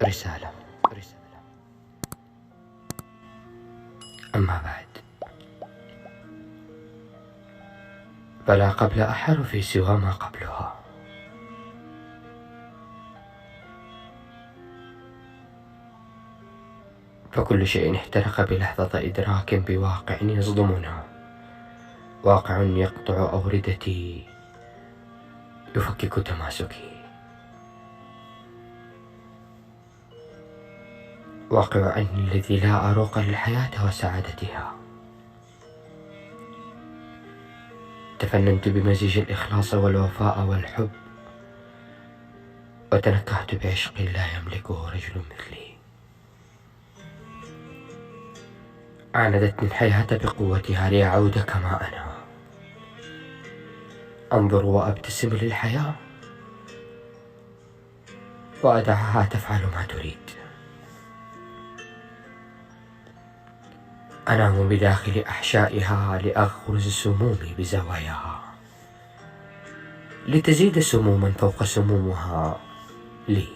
رسالة. أما بعد، فلا قبل أحرف سوى ما قبلها. فكل شيء احترق بلحظة إدراك بواقع يصدمنا، واقع يقطع أوردتي، يفكك تماسكي، واقع أني الذي لا أروق للحياة وسعادتها. تفننت بمزيج الإخلاص والوفاء والحب، وتنكهت بعشق لا يملكه رجل مثلي. عاندتني الحياة بقوتها لأعود كما أنا، أنظر وأبتسم للحياة وأدعها تفعل ما تريد. أنام بداخل أحشائها لأغرز سمومي بزواياها، لتزيد سموما فوق سمومها لي.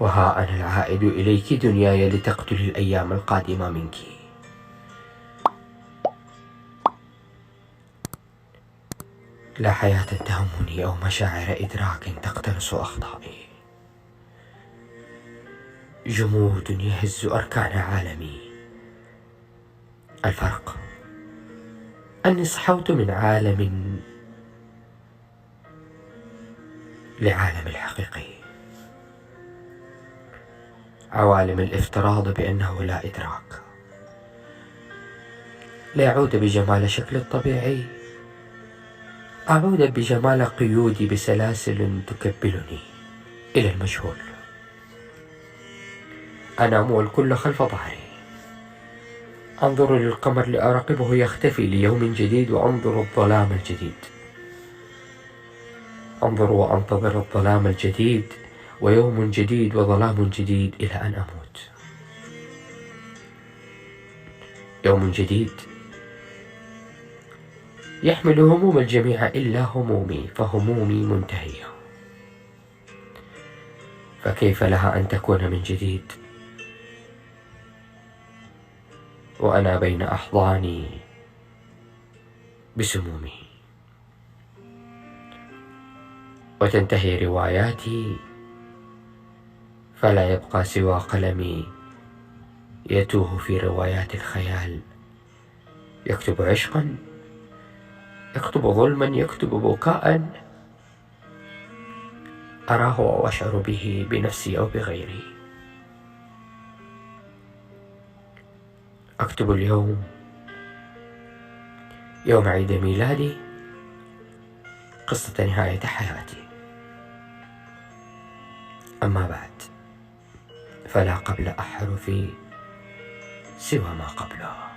وها أنا العائد إليك دنياي لتقتل الأيام القادمة منك. لا حياة تهمني أو مشاعر إدراك تقتنص أخطائي، جمود يهز أركان عالمي. الفرق أني صحوت من عالم لعالم الحقيقي، عوالم الافتراض بأنه لا إدراك، لأعود بجمال شكل الطبيعي، أعود بجمال قيودي بسلاسل تكبلني إلى المجهول. أنام والكل خلف ظهري، أنظر للقمر لأراقبه يختفي ليوم جديد، وأنظر الظلام الجديد، أنظر وأنتظر الظلام الجديد ويوم جديد وظلام جديد إلى أن أموت. يوم جديد يحمل هموم الجميع إلا همومي، فهمومي منتهية، فكيف لها أن تكون من جديد وأنا بين أحضاني بسمومي؟ وتنتهي رواياتي، فلا يبقى سوى قلمي يتوه في روايات الخيال، يكتب عشقا، يكتب ظلما، يكتب بكاء أراه وأشعر به بنفسي أو بغيري. أكتب اليوم يوم عيد ميلادي، قصة نهاية حياتي. أما بعد، فلا قبل أحرف سوى ما قبلها.